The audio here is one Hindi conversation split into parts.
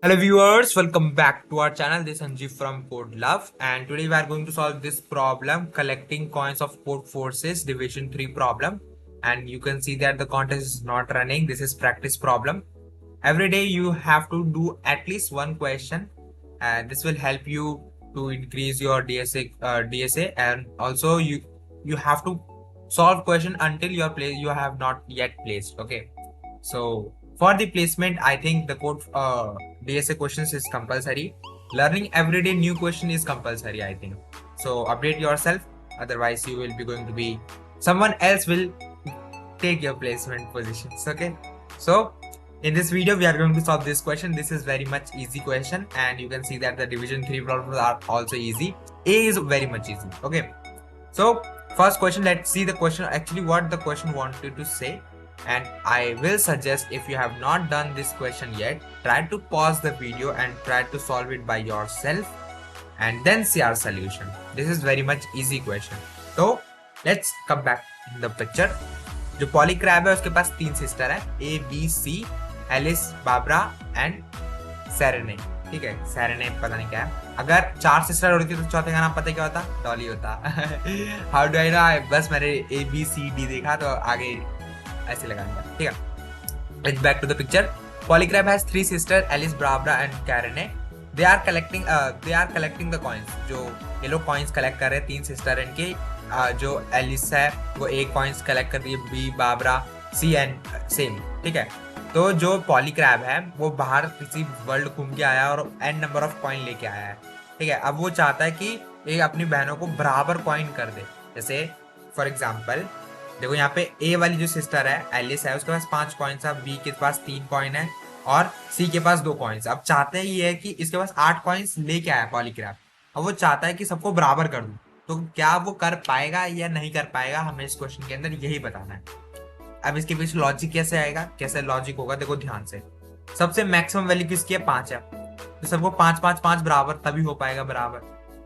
Hello viewers, welcome back to our channel. This is Sanjeev from Code Love, and today we are going to solve this problem, collecting coins of Code Forces Division 3 problem. And you can see that the contest is not running. This is practice problem. Every day you have to do at least one question, and this will help you to increase your DSA, and also you have to solve question until you have not yet placed. Okay, so for the placement, I think the code DSA questions is compulsory. Learning everyday new question is compulsory, I think. So update yourself, otherwise you will be going to be someone else will take your placement positions. Okay. So in this video, we are going to solve this question. This is very much easy question, and you can see that the division 3 problems are also easy. A is very much easy. Okay. So first question, let's see the question, actually what the question wanted to say. And I will suggest, if you have not done this question yet, try to pause the video and try to solve it by yourself and then see our solution. This is very much easy question. So let's come back in the picture. जो पॉलीक्रैब है उसके पास 3 सिस्टर है, A B C, Alice, Barbara and Serena. ठीक है, सेरेने पता नहीं क्या है. अगर 4 सिस्टर होती तो चौथे का नाम पता क्या होता? डॉली होता. How do I know? बस मैंने ए बी सी डी देखा तो आगे ऐसे लगाऊंगा. ठीक है, let's back to the picture. Polycrab has 3 sister, Alice, Barbara and Karen. They are collecting the coins. जो ये लोग कॉइन्स कलेक्ट कर रहे हैं, 3 सिस्टर इनके. जो एलिस है वो एक कॉइन्स कलेक्ट कर रही है, B, Barbara, C and same. ठीक है, तो जो पॉलीक्रैब है वो बाहर किसी वर्ल्ड घूम के आया और एन नंबर ऑफ कॉइन लेके आया है. ठीक है, अब वो चाहता है कि ये अपनी बहनों को बराबर कॉइन कर दे. जैसे फॉर एग्जाम्पल देखो, यहाँ पे ए वाली जो सिस्टर है एलिस है, उसके पास 5 कॉइन्स है, बी के पास 3 कॉइन है और सी के पास 2 कॉइन्स. अब चाहते हैं ये है कि इसके पास 8 कॉइन्स लेके आया पॉलीक्रैब. अब वो चाहता है कि सबको बराबर कर दूं. तो क्या वो कर पाएगा या नहीं कर पाएगा, हमें इस क्वेश्चन के अंदर यही बताना है. अब इसके पीछे लॉजिक कैसे आएगा, कैसे लॉजिक होगा, देखो ध्यान से. सबसे मैक्सिमम वैल्यू किसकी है? 5 है. तो सबको 5 5 5 बराबर तभी हो पाएगा बराबर.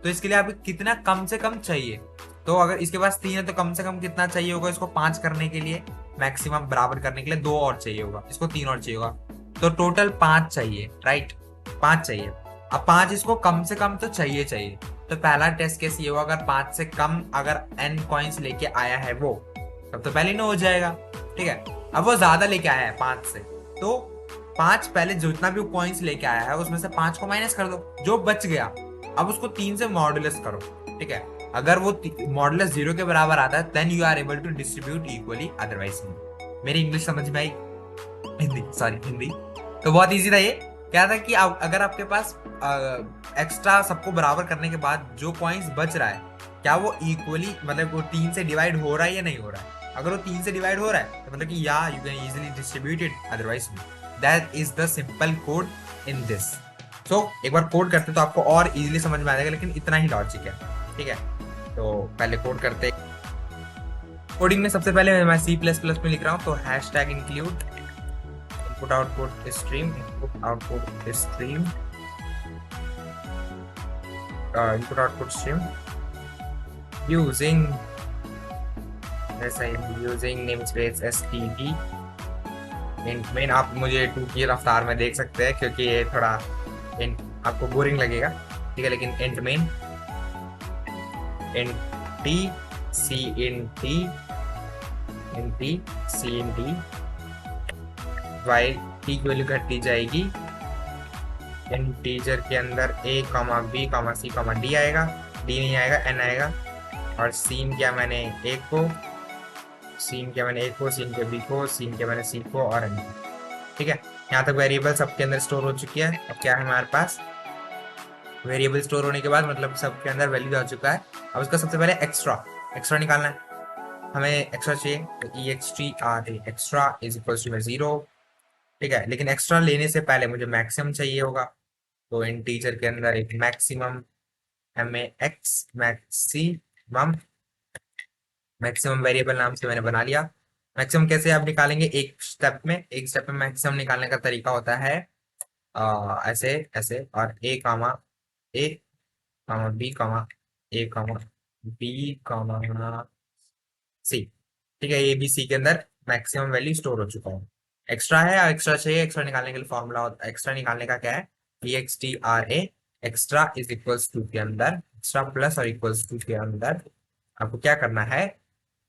तो इसके लिए आपको कितना कम से कम चाहिए? तो अगर इसके पास 3 है तो कम से कम कितना चाहिए होगा इसको 5 करने के लिए? मैक्सिमम बराबर करने के लिए 2 और चाहिए होगा, इसको 3 और चाहिए होगा. तो टोटल 5 चाहिए, राइट? 5 चाहिए. अब 5 इसको कम से कम तो चाहिए. तो पहला टेस्ट केस ये होगा, अगर 5 से कम अगर n कॉइन्स लेके आया है वो, तब तो पहले 9 हो जाएगा. ठीक है, अब वो ज्यादा लेके आया है 5 से, तो 5 पहले जितना भी कॉइन्स लेके आया है उसमें से 5 को माइनस कर दो, जो बच गया अब उसको 3 से मॉडुलस करो. ठीक है, अगर वो मॉडुलस 0 के बराबर आता है then you are able to distribute equally, otherwise नहीं. मेरी इंग्लिश समझ में आई? हिंदी. तो बहुत इजी था ये. क्या था कि अगर आपके पास एक्स्ट्रा सबको बराबर करने के बाद जो कॉइन्स बच रहा है, क्या वो इक्वली मतलब वो 3 से डिवाइड हो रहा है या नहीं हो रहा है? अगर वो 3 से डिवाइड हो रहा है तो मतलब कि yeah you can easily distribute it, otherwise that is the simple code in this. So एक बार कोड करते तो आपको और इजीली समझ में आ जाएगा, लेकिन इतना ही लॉजिक है. ठीक है, तो पहले कोड करते. कोडिंग में सबसे पहले मैं C++ में लिख रहा हूँ, तो hashtag include input output stream, input output stream using namespace std int main. आप मुझे 2 की रफ्तार में देख सकते हैं क्योंकि ये थोड़ा आपको बोरिंग लगेगा. ठीक है, लेकिन int main int cint while t की वैल्यू घट दी जाएगी. इंटीजर के अंदर a, b, c, d आएगा, d नहीं आएगा, n आएगा. और सीन किया मैंने a को, सीन के b को, सीन के मैंने c को और n. ठीक है, यहाँ तक वेरिएबल सबके अंदर स्टोर हो चुकी है. अब क्या है हमारे पास? वेरिएबल स्टोर होने के बाद मतलब सबके अंदर वैल्यू आ चुका है. अब उसका सबसे पहले एक्स्ट्रा निकालना है. हमें एक्स्ट्रा चाहिए, तो एक्स्ट्रा इज इक्वल टू 0. ठीक है, लेकिन एक्स्ट्रा लेने से पहले मुझे मैक्सिमम चाहिए होगा. तो इंटीजर के अंदर एक मैक्सिमम मैक्सिमम वेरिएबल नाम से मैंने बना लिया. मैक्सिमम कैसे आप निकालेंगे? एक स्टेप में मैक्सिमम निकालने का तरीका होता है ऐसे ऐसे, और ए कामा बी सी. ठीक है, ए बी सी के अंदर मैक्सिमम वैल्यू स्टोर हो चुका है. एक्स्ट्रा है, एक्स्ट्रा चाहिए. एक्स्ट्रा निकालने के लिए फॉर्मूला होता है, एक्स्ट्रा निकालने का क्या है? EXTRA extra is equals to के अंदर एक्स्ट्रा प्लस और इक्वल्स टू के अंदर आपको क्या करना है,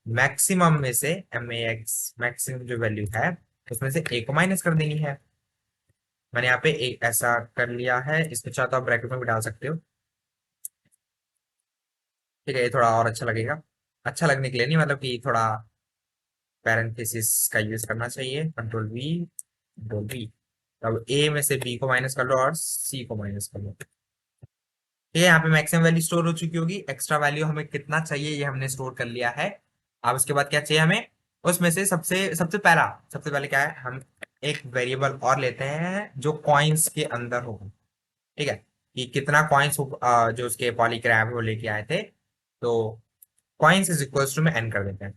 मैक्सिमम में से MAX मैक्सिमम जो वैल्यू है उसमें से A को माइनस कर देनी है। मैंने यहाँ पे एक ऐसा कर लिया है, इसको चाहो तो आप ब्रैकेट में भी डाल सकते हो। ठीक है, ये थोड़ा और अच्छा लगेगा, अच्छा लगने के लिए नहीं, मतलब कि थोड़ा पैरेंथेसिस का यूज करना चाहिए। Control V। अब A में से B को माइनस कर लो और C को माइनस कर लो। ठीक है, यहाँ पे मैक्सिमम वैल्यू स्टोर हो चुकी होगी, एक्स्ट्रा वैल्यू हमें कितना चाहिए ये हमने स्टोर कर लिया है। अब उसके बाद क्या चाहिए हमें, उसमें से सबसे पहले क्या है, हम एक वेरिएबल और लेते हैं जो कॉइन्स के अंदर होगा। ठीक है, कि कितना कॉइन्स जो उसके पॉलीग्राफ वो लेके आए थे, तो कॉइन्स इज इक्वल्स टू में n कर देते हैं।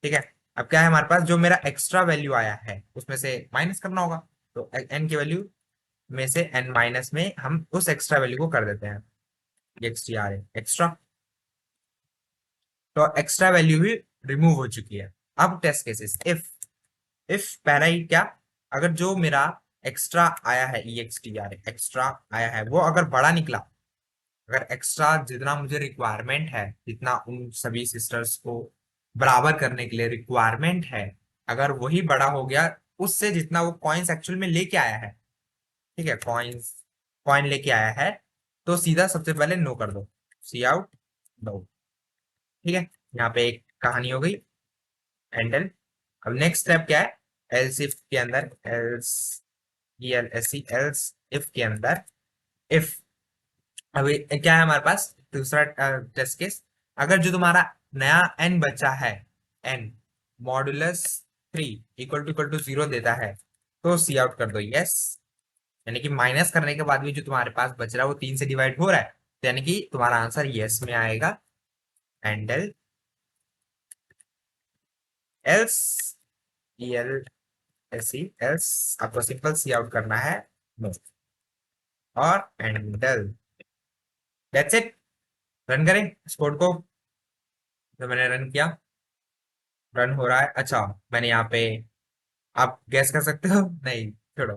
ठीक है, अब क्या है हमारे पास, जो मेरा एक्स्ट्रा वैल्यू आया है उसमें से माइनस करना होगा, तो n की वैल्यू में से n माइनस में हम उस एक्स्ट्रा वैल्यू को कर देते हैं, XTR है एक्स्ट्रा, तो एक्स्ट्रा वैल्यू भी रिमूव हो चुकी है। अब टेस्ट केसेस, इफ पहला ही क्या, अगर जो मेरा एक्स्ट्रा आया है EXTR एक्स्ट्रा आया है वो अगर बड़ा निकला, अगर एक्स्ट्रा जितना मुझे रिक्वायरमेंट है, जितना उन सभी सिस्टर्स को बराबर करने के लिए रिक्वायरमेंट है, अगर वही बड़ा हो गया उससे जितना वो कॉइन्स एक्चुअल में लेके आया है, ठीक है, कॉइन लेके आया है, तो सीधा सबसे पहले नो कर दो, सी आउट नो। ठीक है, यहाँ पे एक कहानी हो गई एंडल। अब नेक्स्ट स्टेप क्या है, एल्स इफ के अंदर, एल्स इफ के अंदर, इफ अभी क्या है हमारे पास दूसरा टेस्ट केस, अगर जो तुम्हारा नया n बचा है, n मॉडुलस 3 इक्वल टू 0 देता है, तो सी आउट कर दो यस। यानी कि माइनस करने के बाद भी जो तुम्हारे पास बच रहा है वो 3 से डिवाइड हो रहा है, तो यानी कि तुम्हारा आंसर यस में आएगा। एंडल एल्स एल्स आपको सिंपल सी आउट करना है नो, और एंडल, दैट्स इट। रन करें इस कोड को, तो मैंने रन किया, रन हो रहा है। अच्छा, मैंने यहाँ पे, आप गैस कर सकते हो नहीं छोड़ो,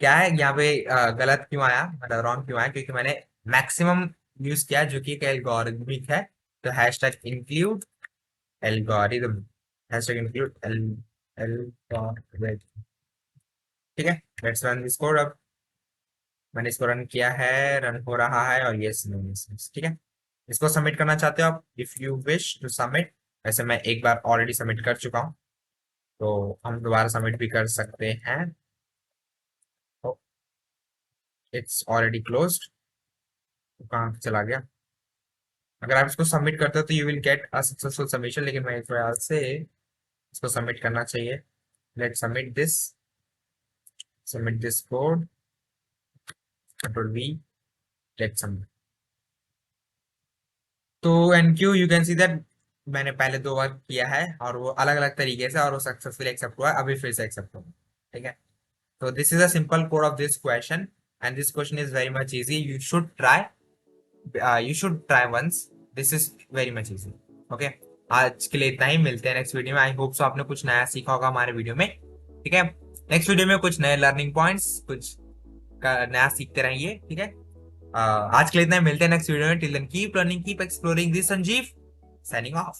क्या है यहाँ पे गलत क्यों आया, मतलब रॉन्ग क्यों आया, क्योंकि मैंने मैक्सिमम यूज किया जो कि एक एल्गोरिथमिक है, तो hashtag include algorithm, hashtag include algorithm. ठीक है, लेट्स रन दिस कोड। अब मैंने इसको रन किया है, रन हो रहा है, और यस नो यस, ठीक है। इसको सबमिट करना चाहते हो आप, if you wish to submit, वैसे मैं एक बार ऑलरेडी सबमिट कर चुका हूँ, तो हम दोबारा सबमिट भी कर सकते हैं। इट्स ऑलरेडी क्लोज्ड, कहाँ पे चला गया। अगर आप इसको सबमिट करते हो तो you will get a successful submission, लेकिन मेरे ख्याल से इसको सबमिट करना चाहिए। Let submit this code, control V, let submit. तो एनक्यू यू कैन सी दैट मैंने पहले 2 बार किया है और वो अलग अलग तरीके से, और वो सक्सेसफुली एक्सेप्ट हुआ है, अभी फिर से एक्सेप्ट होगा। ठीक है, तो this is a simple code of this question, and this question is very much easy, you should try once, this is very much easy. Okay, आज के लिए इतना ही, मिलते हैं नेक्स्ट वीडियो में। आई होप सो आपने कुछ नया सीखा होगा हमारे वीडियो में। ठीक है, नेक्स्ट वीडियो में कुछ नए लर्निंग पॉइंट्स, कुछ नया सीखते रहेंगे। ठीक है, आज के लिए इतना ही, मिलते हैं नेक्स्ट वीडियो में। Till then keep learning, keep exploring, this Sanjeev signing of.